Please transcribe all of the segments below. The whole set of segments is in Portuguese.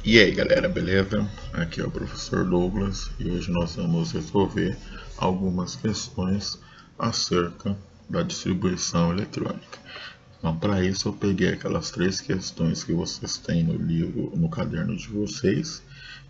E aí galera, beleza? Aqui é o professor Douglas e hoje nós vamos resolver algumas questões acerca da distribuição eletrônica. Então, para isso eu peguei aquelas três questões que vocês têm no livro, no caderno de vocês,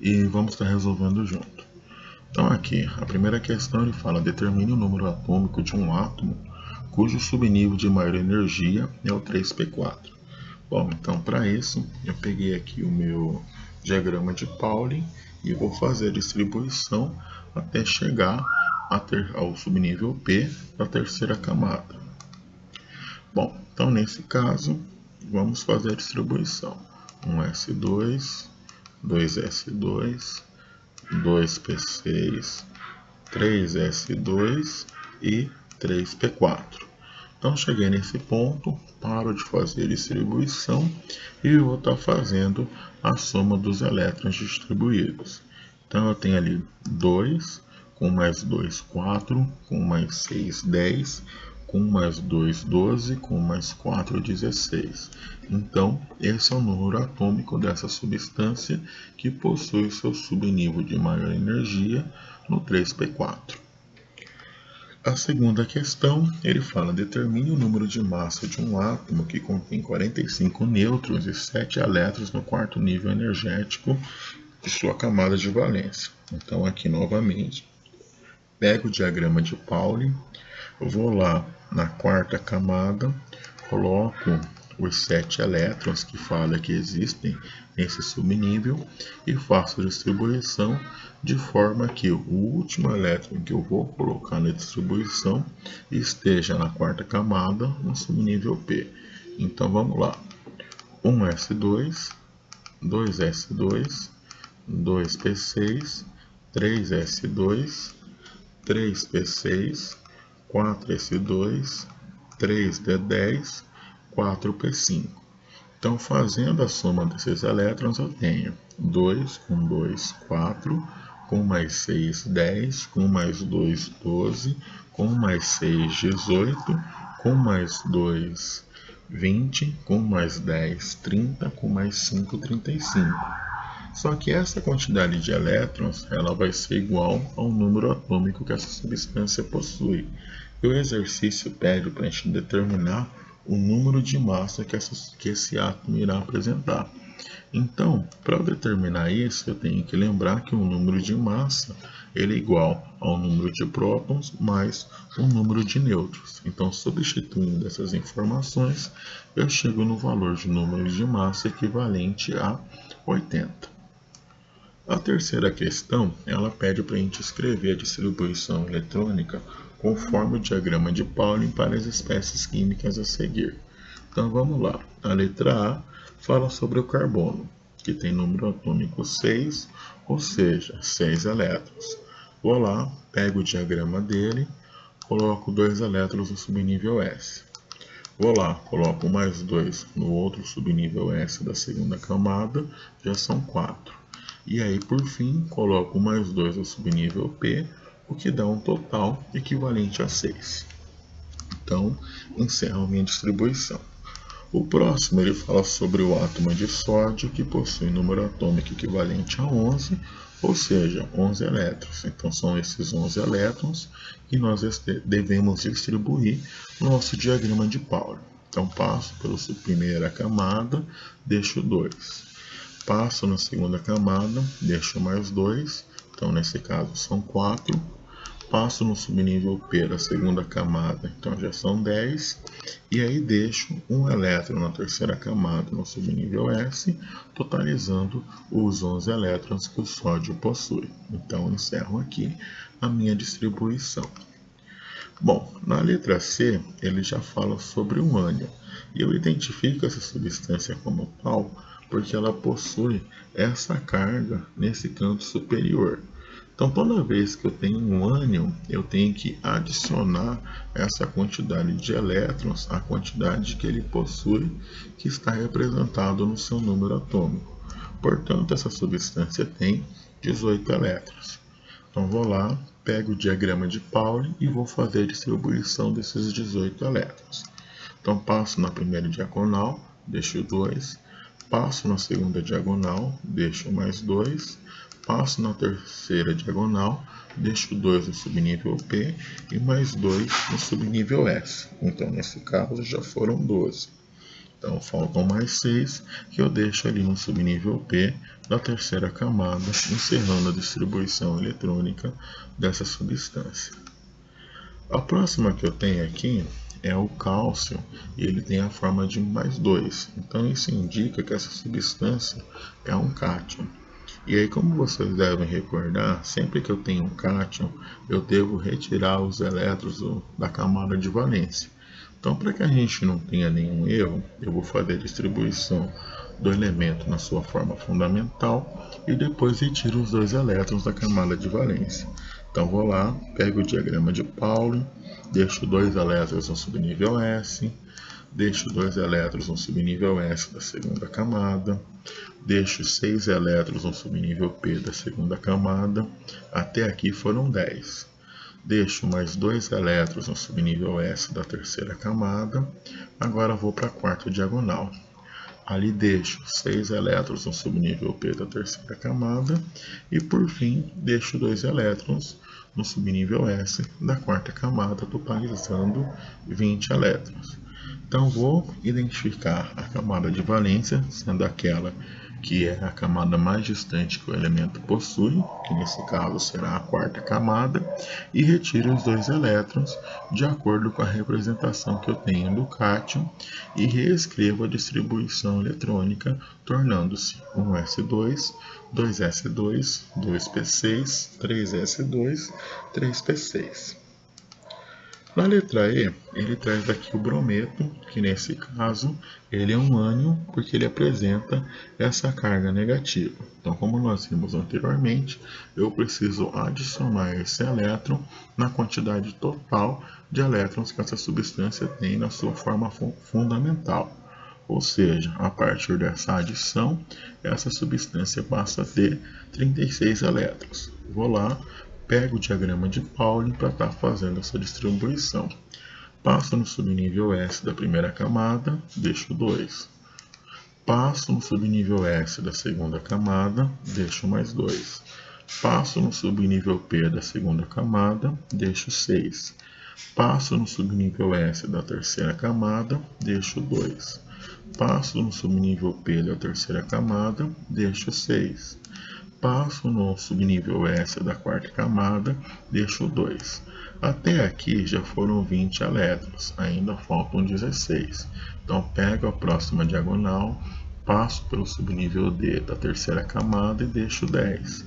e vamos estar resolvendo junto. Então aqui, a primeira questão ele fala: determine o número atômico de um átomo cujo subnível de maior energia é o 3p4. Bom, então para isso eu peguei aqui o meu diagrama de Pauling e vou fazer a distribuição até chegar ao subnível P da terceira camada. Bom, então nesse caso vamos fazer a distribuição: 1s2, 2s2, 2p6, 3s2 e 3p4. Então cheguei nesse ponto, paro de fazer distribuição e vou estar fazendo a soma dos elétrons distribuídos. Então eu tenho ali 2, com mais 2, 4, com mais 6, 10, com mais 2, 12, com mais 4, 16. Então esse é o número atômico dessa substância que possui seu subnível de maior energia no 3p4. A segunda questão, ele fala: determine o número de massa de um átomo que contém 45 nêutrons e 7 elétrons no quarto nível energético de sua camada de valência. Então aqui novamente, pego o diagrama de Pauling, vou lá na quarta camada, coloco os 7 elétrons que fala que existem nesse subnível e faço a distribuição de forma que o último elétron que eu vou colocar na distribuição esteja na quarta camada no subnível P. Então vamos lá: 1s2, 2s2, 2p6, 3s2, 3p6, 4s2, 3d10, 4p5. Então, fazendo a soma desses elétrons, eu tenho 2 com 2, 4, com mais 6, 10, com mais 2, 12, com mais 6, 18, com mais 2, 20, com mais 10, 30, com mais 5, 35. Só que essa quantidade de elétrons ela vai ser igual ao número atômico que essa substância possui. E o exercício pede para a gente determinar o número de massa que esse átomo irá apresentar. Então, para eu determinar isso, eu tenho que lembrar que o número de massa ele é igual ao número de prótons mais o número de nêutrons. Então, substituindo essas informações, eu chego no valor de número de massa equivalente a 80. A terceira questão, ela pede para a gente escrever a distribuição eletrônica conforme o diagrama de Pauling para as espécies químicas a seguir. Então vamos lá. A letra A fala sobre o carbono, que tem número atômico 6, ou seja, 6 elétrons. Vou lá, pego o diagrama dele, coloco 2 elétrons no subnível S. Vou lá, coloco mais 2 no outro subnível S da segunda camada, já são 4. E aí, por fim, coloco mais 2 no subnível P, o que dá um total equivalente a 6. Então, encerro minha distribuição. O próximo ele fala sobre o átomo de sódio, que possui número atômico equivalente a 11, ou seja, 11 elétrons. Então, são esses 11 elétrons que nós devemos distribuir no nosso diagrama de Pauling. Então, passo pela primeira camada, deixo 2. Passo na segunda camada, deixo mais 2, então nesse caso são 4. Passo no subnível P da segunda camada, então já são 10. E aí deixo um elétron na terceira camada no subnível S, totalizando os 11 elétrons que o sódio possui. Então encerro aqui a minha distribuição. Bom, na letra C, ele já fala sobre o ânion, e eu identifico essa substância como tal porque ela possui essa carga nesse canto superior. Então, toda vez que eu tenho um ânion, eu tenho que adicionar essa quantidade de elétrons à quantidade que ele possui, que está representado no seu número atômico. Portanto, essa substância tem 18 elétrons. Então, vou lá, pego o diagrama de Pauling e vou fazer a distribuição desses 18 elétrons. Então, passo na primeira diagonal, deixo 2, Passo na segunda diagonal, deixo mais 2. Passo na terceira diagonal, deixo 2 no subnível P e mais 2 no subnível S. Então, nesse caso, já foram 12. Então, faltam mais 6 que eu deixo ali no subnível P da terceira camada, encerrando a distribuição eletrônica dessa substância. A próxima que eu tenho aqui é o cálcio, e ele tem a forma de mais 2. Então, isso indica que essa substância é um cátion. E aí, como vocês devem recordar, sempre que eu tenho um cátion, eu devo retirar os elétrons da camada de valência. Então, para que a gente não tenha nenhum erro, eu vou fazer a distribuição do elemento na sua forma fundamental e depois retiro os 2 elétrons da camada de valência. Então, vou lá, pego o diagrama de Pauli, deixo 2 elétrons no subnível S, deixo 2 elétrons no subnível S da segunda camada, deixo 6 elétrons no subnível P da segunda camada, até aqui foram 10. Deixo mais 2 elétrons no subnível S da terceira camada, agora vou para a quarta diagonal. Ali deixo 6 elétrons no subnível P da terceira camada e, por fim, deixo 2 elétrons no subnível S da quarta camada, totalizando 20 elétrons. Então, vou identificar a camada de valência, sendo aquela que é a camada mais distante que o elemento possui, que nesse caso será a quarta camada, e retiro os 2 elétrons de acordo com a representação que eu tenho do cátion e reescrevo a distribuição eletrônica, tornando-se 1s2, 2s2, 2p6, 3s2, 3p6. Na letra E, ele traz aqui o brometo, que nesse caso ele é um ânion, porque ele apresenta essa carga negativa. Então, como nós vimos anteriormente, eu preciso adicionar esse elétron na quantidade total de elétrons que essa substância tem na sua forma fundamental. Ou seja, a partir dessa adição, essa substância passa a ter 36 elétrons. Vou lá, pego o diagrama de Pauli para estar fazendo essa distribuição. Passo no subnível S da primeira camada, deixo 2. Passo no subnível S da segunda camada, deixo mais 2. Passo no subnível P da segunda camada, deixo 6. Passo no subnível S da terceira camada, deixo 2. Passo no subnível P da terceira camada, deixo 6. Passo no subnível S da quarta camada, deixo 2. Até aqui já foram 20 elétrons, ainda faltam 16. Então, pego a próxima diagonal, passo pelo subnível D da terceira camada e deixo 10.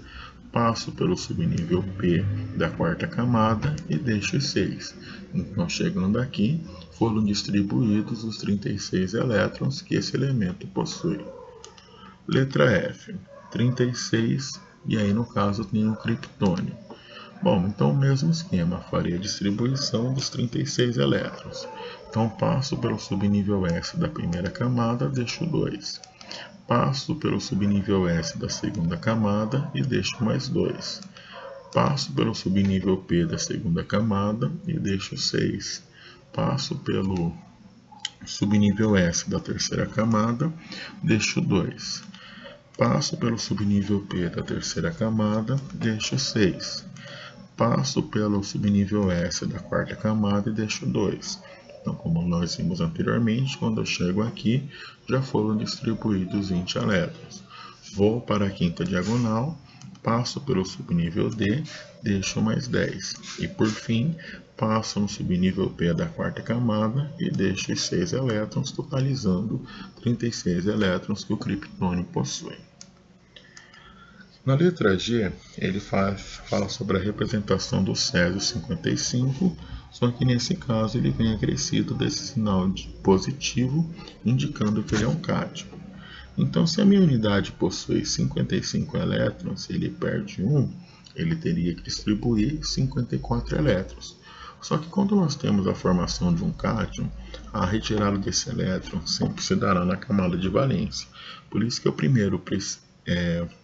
Passo pelo subnível P da quarta camada e deixo 6. Então, chegando aqui, foram distribuídos os 36 elétrons que esse elemento possui. Letra F. 36, e aí no caso tem o criptônio. Bom, então o mesmo esquema, farei a distribuição dos 36 elétrons. Então passo pelo subnível S da primeira camada, deixo 2. Passo pelo subnível S da segunda camada e deixo mais 2. Passo pelo subnível P da segunda camada e deixo 6. Passo pelo subnível S da terceira camada, deixo 2. Passo pelo subnível P da terceira camada, deixo 6. Passo pelo subnível S da quarta camada e deixo 2. Então, como nós vimos anteriormente, quando eu chego aqui, já foram distribuídos 20 elétrons. Vou para a quinta diagonal, passo pelo subnível D, deixo mais 10. E, por fim, passo no subnível P da quarta camada e deixo 6 elétrons, totalizando 36 elétrons que o criptônio possui. Na letra G, ele fala sobre a representação do césio 55, só que nesse caso ele vem acrescido desse sinal de positivo, indicando que ele é um cátion. Então, se a minha unidade possui 55 elétrons e ele perde 1, ele teria que distribuir 54 elétrons. Só que quando nós temos a formação de um cátion, a retirada desse elétron sempre se dará na camada de valência. Por isso que eu primeiro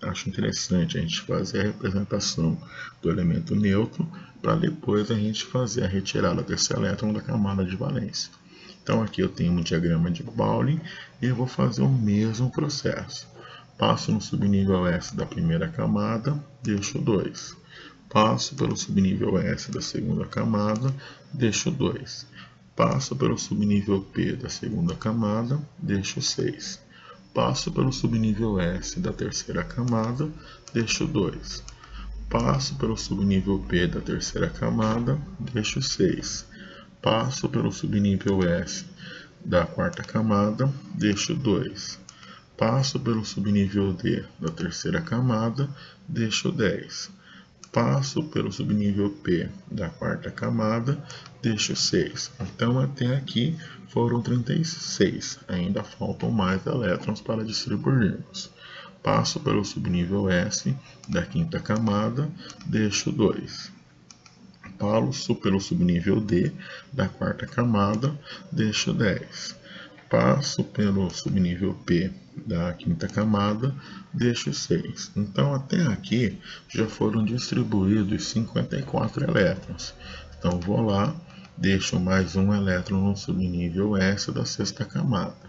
acho interessante a gente fazer a representação do elemento neutro, para depois a gente fazer a retirada desse elétron da camada de valência. Então aqui eu tenho um diagrama de Pauling e eu vou fazer o mesmo processo. Passo no subnível S da primeira camada, deixo 2. Passo pelo subnível S da segunda camada, deixo 2. Passo pelo subnível P da segunda camada, deixo 6. Passo pelo subnível S da terceira camada, deixo 2. Passo pelo subnível P da terceira camada, deixo 6. Passo pelo subnível S da quarta camada, deixo 2. Passo pelo subnível D da terceira camada, deixo 10. Passo pelo subnível P da quarta camada, deixo 6. Então até aqui foram 36. Ainda faltam mais elétrons para distribuirmos. Passo pelo subnível S da quinta camada, deixo 2. Passo pelo subnível D da quarta camada, deixo 10. Passo pelo subnível P da quinta camada, deixo 6. Então até aqui já foram distribuídos 54 elétrons. Então vou lá, deixo mais um elétron no subnível S da sexta camada.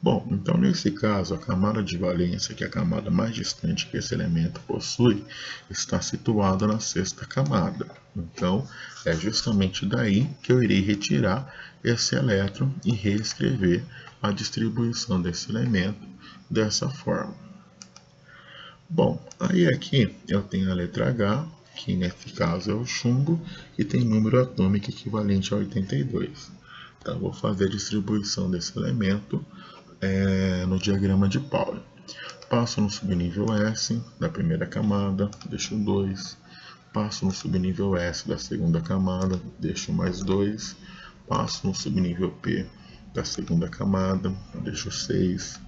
Bom, então nesse caso a camada de valência, que é a camada mais distante que esse elemento possui, está situada na sexta camada. Então é justamente daí que eu irei retirar esse elétron e reescrever a distribuição desse elemento dessa forma. Bom, aí aqui eu tenho a letra H, que nesse caso é o chumbo, e tem número atômico equivalente a 82. Então vou fazer a distribuição desse elemento no diagrama de Pauling. Passo no subnível S da primeira camada, deixo 2. Passo no subnível S da segunda camada, deixo mais 2. Passo no subnível P da segunda camada, deixo 6.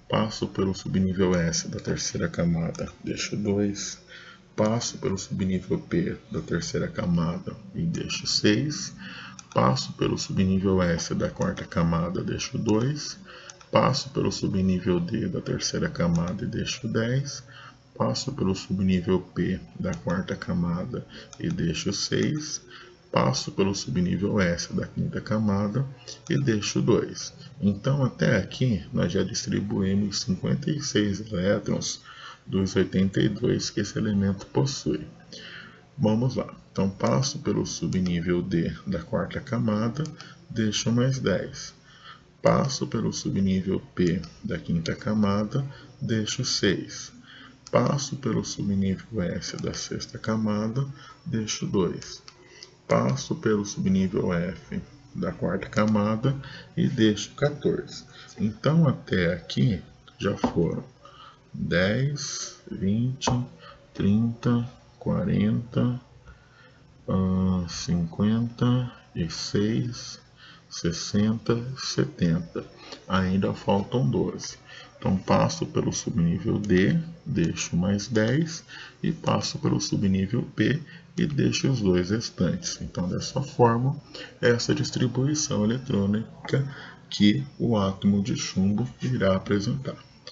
Passo pelo subnível S da terceira camada, deixo 2. Passo pelo subnível P da terceira camada e deixo 6. Passo pelo subnível S da quarta camada, deixo 2. Passo pelo subnível D da terceira camada e deixo 10. Passo pelo subnível P da quarta camada e deixo 6. Passo pelo subnível S da quinta camada e deixo 2. Então até aqui nós já distribuímos 56 elétrons dos 82 que esse elemento possui. Vamos lá. Então passo pelo subnível D da quarta camada, deixo mais 10. Passo pelo subnível P da quinta camada, deixo 6. Passo pelo subnível S da sexta camada, deixo 2. Passo pelo subnível F da quarta camada e deixo 14. Então até aqui já foram 10, 20, 30, 40, 56, 60, 70. Ainda faltam 12. Então passo pelo subnível D, deixo mais 10 e passo pelo subnível P e deixo os dois restantes. Então dessa forma, essa distribuição eletrônica que o átomo de chumbo irá apresentar.